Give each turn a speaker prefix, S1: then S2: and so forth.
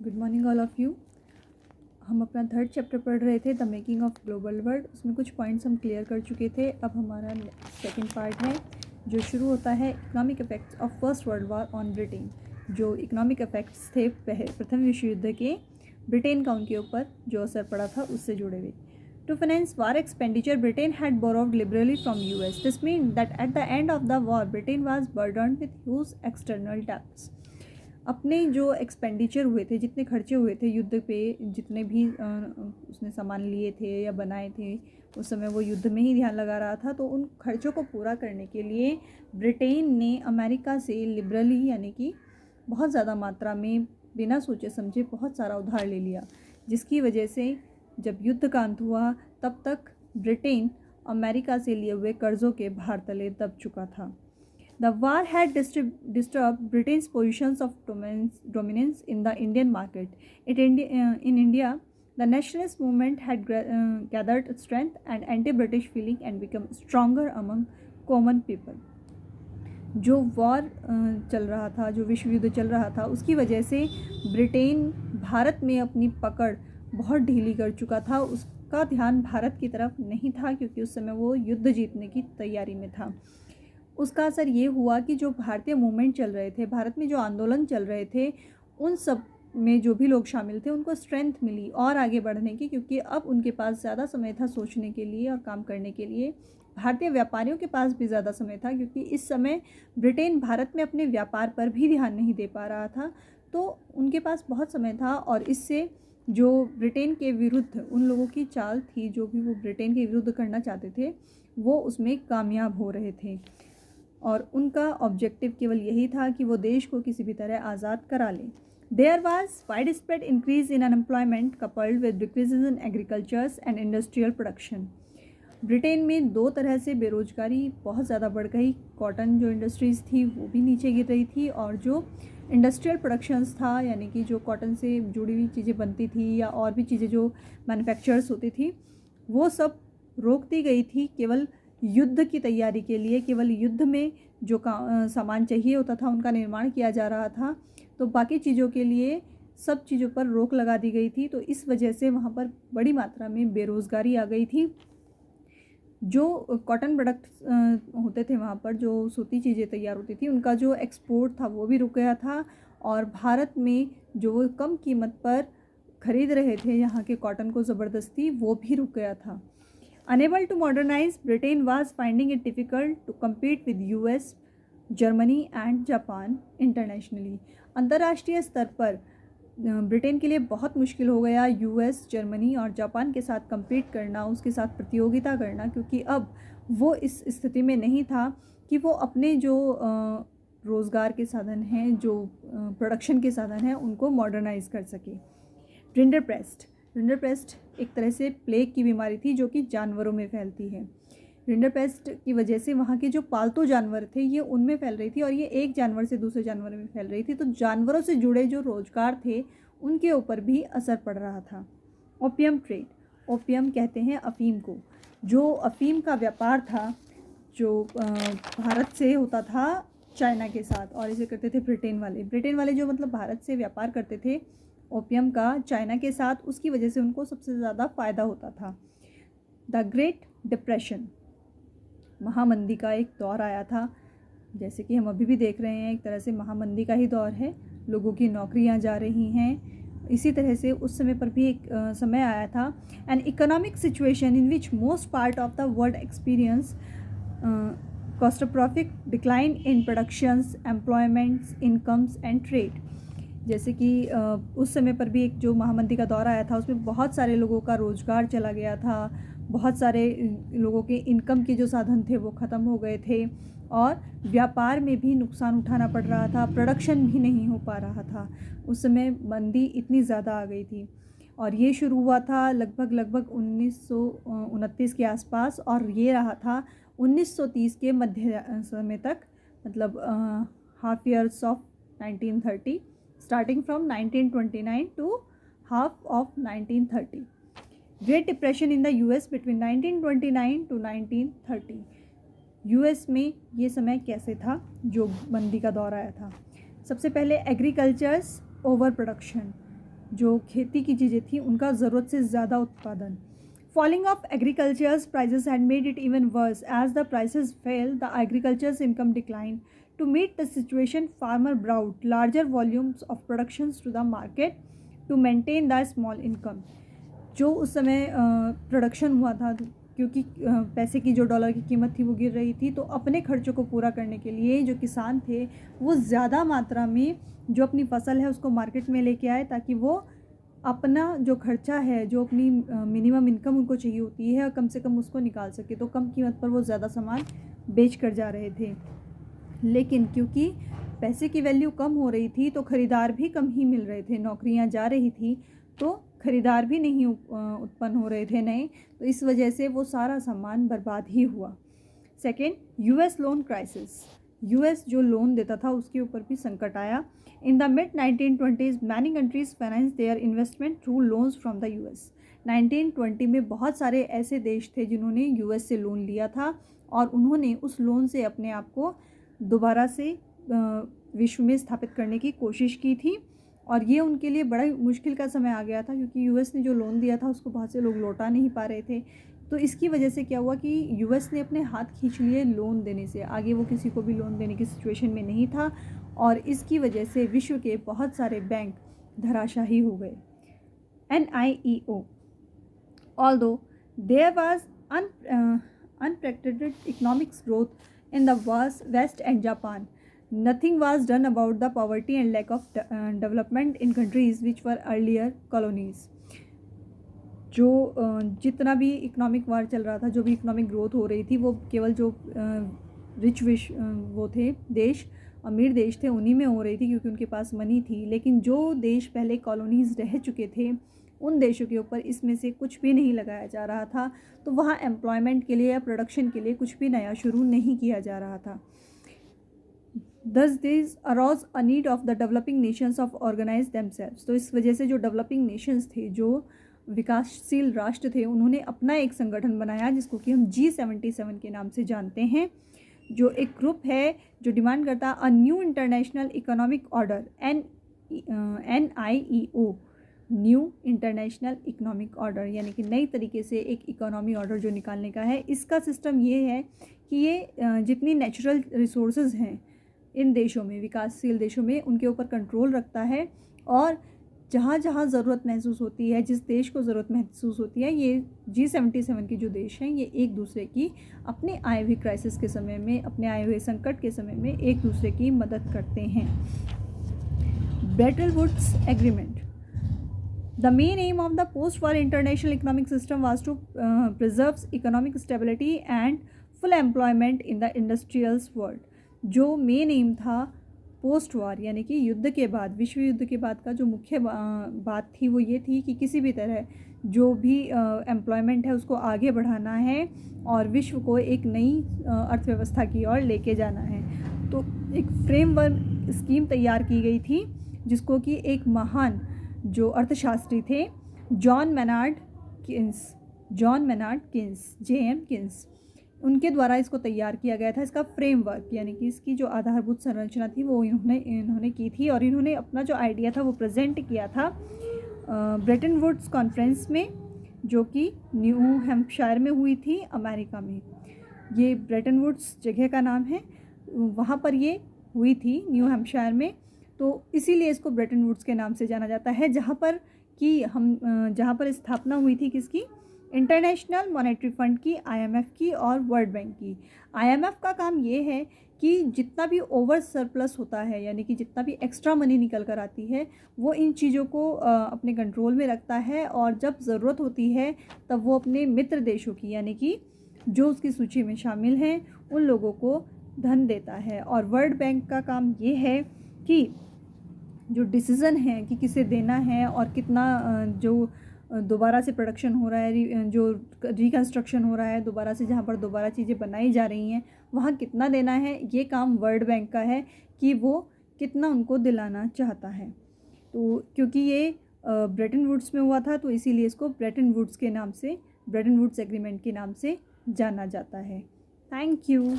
S1: Good morning all of you. हम अपना third chapter पढ़ रहे थे, the making of global world. उसमें कुछ पॉइंट्स हम क्लियर कर चुके थे। अब हमारा सेकंड पार्ट है जो शुरू होता है economic effects of first world war on Britain. जो इकोनॉमिक इफेक्ट्स थे प्रथम विश्व युद्ध के ब्रिटेन का उनके ऊपर जो असर पड़ा था उससे जुड़े हुए। To finance war expenditure, Britain had borrowed liberally from US. This means that at the end of the war, Britain was burdened with huge external debts. अपने जो एक्सपेंडिचर हुए थे, जितने खर्चे हुए थे युद्ध पे, जितने भी उसने सामान लिए थे या बनाए थे, उस समय वो युद्ध में ही ध्यान लगा रहा था। तो उन खर्चों को पूरा करने के लिए ब्रिटेन ने अमेरिका से लिबरली यानी कि बहुत ज़्यादा मात्रा में बिना सोचे समझे बहुत सारा उधार ले लिया, जिसकी वजह से जब युद्ध का अंत हुआ तब तक ब्रिटेन अमेरिका से लिए हुए कर्ज़ों के भार तले दब चुका था। The war had disturbed Britain's positions of dominance in the Indian market. In India, the nationalist movement had gathered strength and anti-British feeling and become stronger among common people. जो वॉर चल रहा था, जो विश्व युद्ध चल रहा था, उसकी वजह से ब्रिटेन भारत में अपनी पकड़ बहुत ढीली कर चुका था। उसका ध्यान भारत की तरफ नहीं था क्योंकि उस समय वो युद्ध जीतने की तैयारी में था। उसका असर ये हुआ कि जो भारतीय मूवमेंट चल रहे थे, भारत में जो आंदोलन चल रहे थे, उन सब में जो भी लोग शामिल थे उनको स्ट्रेंथ मिली और आगे बढ़ने की, क्योंकि अब उनके पास ज़्यादा समय था सोचने के लिए और काम करने के लिए। भारतीय व्यापारियों के पास भी ज़्यादा समय था क्योंकि इस समय ब्रिटेन भारत में अपने व्यापार पर भी ध्यान नहीं दे पा रहा था, तो उनके पास बहुत समय था। और इससे जो ब्रिटेन के विरुद्ध उन लोगों की चाल थी, जो भी वो ब्रिटेन के विरुद्ध करना चाहते थे, वो उसमें कामयाब हो रहे थे और उनका ऑब्जेक्टिव केवल यही था कि वो देश को किसी भी तरह आज़ाद करा लें। There was widespread increase in unemployment coupled with decreases in agriculture and industrial production. Britain में दो तरह से बेरोजगारी बहुत ज़्यादा बढ़ गई। कॉटन जो इंडस्ट्रीज़ थी वो भी नीचे गिर रही थी और जो इंडस्ट्रियल प्रोडक्शंस था यानी कि जो कॉटन से जुड़ी हुई चीज़ें बनती थी या और भी चीज़ें जो मैन्युफैक्चर्स होती थी, वो सब रोक दी गई थी केवल युद्ध की तैयारी के लिए। केवल युद्ध में जो सामान चाहिए होता था उनका निर्माण किया जा रहा था, तो बाकी चीज़ों के लिए सब चीज़ों पर रोक लगा दी गई थी। तो इस वजह से वहाँ पर बड़ी मात्रा में बेरोज़गारी आ गई थी। जो कॉटन प्रोडक्ट्स होते थे वहाँ पर, जो सूती चीज़ें तैयार होती थी, उनका जो एक्सपोर्ट था वो भी रुक गया था और भारत में जो वो कम कीमत पर ख़रीद रहे थे यहाँ के कॉटन को ज़बरदस्ती, वो भी रुक गया था। Unable to modernize, Britain was finding it difficult to compete with US, Germany and Japan internationally. अंतर्राष्ट्रीय स्तर पर ब्रिटेन के लिए बहुत मुश्किल हो गया यूएस, जर्मनी और जापान के साथ compete करना, उसके साथ प्रतियोगिता करना, क्योंकि अब वो इस स्थिति में नहीं था कि वो अपने जो रोज़गार के साधन हैं, जो प्रोडक्शन के साधन हैं, उनको मॉडर्नाइज कर सके। रिंडरपेस्ट एक तरह से प्लेग की बीमारी थी जो कि जानवरों में फैलती है। रिंडरपेस्ट की वजह से वहाँ के जो पालतू जानवर थे ये उनमें फैल रही थी और ये एक जानवर से दूसरे जानवर में फैल रही थी, तो जानवरों से जुड़े जो रोजगार थे उनके ऊपर भी असर पड़ रहा था। ओपियम ट्रेड, ओपियम कहते हैं अफ़ीम को। जो अफ़ीम का व्यापार था जो भारत से होता था चाइना के साथ, और इसे करते थे ब्रिटेन वाले जो मतलब भारत से व्यापार करते थे ओपियम का चाइना के साथ, उसकी वजह से उनको सबसे ज़्यादा फ़ायदा होता था। द ग्रेट डिप्रेशन, महामंदी का एक दौर आया था, जैसे कि हम अभी भी देख रहे हैं, एक तरह से महामंदी का ही दौर है। लोगों की नौकरियां जा रही हैं। इसी तरह से उस समय पर भी एक समय आया था, an economic situation in which most part of the world experience catastrophic decline in productions, employments, incomes and trade. जैसे कि उस समय पर भी एक जो महामंदी का दौर आया था उसमें बहुत सारे लोगों का रोज़गार चला गया था, बहुत सारे लोगों के इनकम के जो साधन थे वो ख़त्म हो गए थे और व्यापार में भी नुकसान उठाना पड़ रहा था, प्रोडक्शन भी नहीं हो पा रहा था। उस समय मंदी इतनी ज़्यादा आ गई थी और ये शुरू हुआ था लगभग 1929 के आसपास और ये रहा था 1930 के मध्य समय तक, मतलब half years of 1930, starting from 1929 to half of 1930. Great Depression in the US between 1929 to 1930. US में ये समय कैसे था जो मंदी का दौर आया था? सबसे पहले एग्रीकल्चर्स ओवर प्रोडक्शन, जो खेती की चीज़ें थी उनका ज़रूरत से ज़्यादा उत्पादन। Falling of agriculture's prices had made it even worse. As the prices fell, the agriculture's income declined. To meet the situation, farmer brought larger volumes of productions to the market to maintain the small income. जो उस समय production हुआ था, क्योंकि पैसे की जो dollar की कीमत थी वो गिर रही थी, तो अपने खर्चों को पूरा करने के लिए जो किसान थे वो ज़्यादा मात्रा में जो अपनी फसल है उसको मार्केट में लेके आए, ताकि वो अपना जो खर्चा है, जो अपनी मिनिमम इनकम उनको चाहिए होती है, कम से कम उसको निकाल सके। तो कम कीमत पर वो ज़्यादा सामान बेच कर जा रहे थे। लेकिन क्योंकि पैसे की वैल्यू कम हो रही थी तो ख़रीदार भी कम ही मिल रहे थे, नौकरियां जा रही थी तो ख़रीदार भी नहीं उत्पन्न हो रहे थे नए, तो इस वजह से वो सारा सामान बर्बाद ही हुआ। Second, US loan crisis. US जो लोन देता था उसके ऊपर भी संकट आया। In the mid 1920s many countries finance their investment through loans from the US. 1920 में बहुत सारे ऐसे देश थे जिन्होंने यूएस से लोन लिया था और उन्होंने उस लोन से अपने आप को दोबारा से विश्व में स्थापित करने की कोशिश की थी, और ये उनके लिए बड़ा मुश्किल का समय आ गया था, क्योंकि यूएस ने जो लोन दिया था उसको बहुत से लोग लौटा नहीं पा रहे थे। तो इसकी वजह से क्या हुआ कि यूएस ने अपने हाथ खींच लिए लोन देने से, आगे वो किसी को भी लोन देने की सिचुएशन में नहीं था, और इसकी वजह से विश्व के बहुत सारे बैंक धराशायी हो गए। NIEO, although there was unprecedented economic growth in the West and Japan, nothing was done about the poverty and lack of development in countries which were earlier colonies. जो जितना भी इकोनॉमिक वार चल रहा था, जो भी इकोनॉमिक ग्रोथ हो रही थी, वो केवल जो रिच वो थे देश, अमीर देश थे, उन्हीं में हो रही थी क्योंकि उनके पास मनी थी। लेकिन जो देश पहले कॉलोनीज़ रह चुके थे उन देशों के ऊपर इसमें से कुछ भी नहीं लगाया जा रहा था, तो वहाँ एम्प्लॉयमेंट के लिए या प्रोडक्शन के लिए कुछ भी नया शुरू नहीं किया जा रहा था। Thus this arose a need of the developing nations of organize themselves. तो इस वजह से जो डेवलपिंग नेशंस थे, जो विकासशील राष्ट्र थे, उन्होंने अपना एक संगठन बनाया जिसको कि हम G77 के नाम से जानते हैं, जो एक ग्रुप है जो डिमांड करता a new international economic order, NIEO, new international economic order, यानी कि नई तरीके से एक इकोनॉमी ऑर्डर जो निकालने का है। इसका सिस्टम ये है कि ये जितनी नेचुरल रिसोर्सेज हैं इन देशों में, विकासशील देशों में, उनके ऊपर कंट्रोल रखता है, और जहाँ जहाँ ज़रूरत महसूस होती है, जिस देश को ज़रूरत महसूस होती है, ये G77 के जो देश हैं ये एक दूसरे की अपने आए हुए क्राइसिस के समय में, अपने आए हुए संकट के समय में एक दूसरे की मदद करते हैं। Bretton Woods agreement. The main aim of the post-war international economic system was to preserve economic stability and full employment in the industrial world. जो मेन एम था पोस्ट वार, यानी कि युद्ध के बाद, विश्व युद्ध के बाद का जो मुख्य बात थी वो ये थी कि किसी भी तरह जो भी एम्प्लॉयमेंट है उसको आगे बढ़ाना है और विश्व को एक नई अर्थव्यवस्था की ओर लेके जाना है। तो एक फ्रेमवर्क स्कीम तैयार की गई थी जिसको कि एक महान जो अर्थशास्त्री थे John Maynard Keynes, JM Keynes, उनके द्वारा इसको तैयार किया गया था। इसका फ्रेमवर्क यानी कि इसकी जो आधारभूत संरचना थी वो इन्होंने की थी, और इन्होंने अपना जो आइडिया था वो प्रेजेंट किया था ब्रेटन वुड्स कॉन्फ्रेंस में, जो कि न्यू हैम्पशायर में हुई थी, अमेरिका में। ये ब्रेटन वुड्स जगह का नाम है, वहाँ पर ये हुई थी न्यू हैम्पशायर में, तो इसीलिए इसको ब्रेटन वुड्स के नाम से जाना जाता है, जहाँ पर स्थापना हुई थी किसकी, इंटरनेशनल मॉनेटरी फंड की, IMF की और वर्ल्ड बैंक की। IMF का काम ये है कि जितना भी ओवर सरप्लस होता है, यानी कि जितना भी एक्स्ट्रा मनी निकल कर आती है, वो इन चीज़ों को अपने कंट्रोल में रखता है, और जब ज़रूरत होती है तब वो अपने मित्र देशों की, यानी कि जो उसकी सूची में शामिल हैं, उन लोगों को धन देता है। और वर्ल्ड बैंक का काम ये है कि जो डिसीज़न है कि किसे देना है और कितना जो दोबारा से प्रोडक्शन हो रहा है, जो रिकन्स्ट्रक्शन हो रहा है दोबारा से, जहाँ पर दोबारा चीज़ें बनाई जा रही हैं, वहाँ कितना देना है, ये काम वर्ल्ड बैंक का है कि वो कितना उनको दिलाना चाहता है। तो क्योंकि ये ब्रेटन वुड्स में हुआ था, तो इसीलिए इसको ब्रेटन वुड्स के नाम से, ब्रेटन वुड्स एग्रीमेंट के नाम से जाना जाता है। Thank you.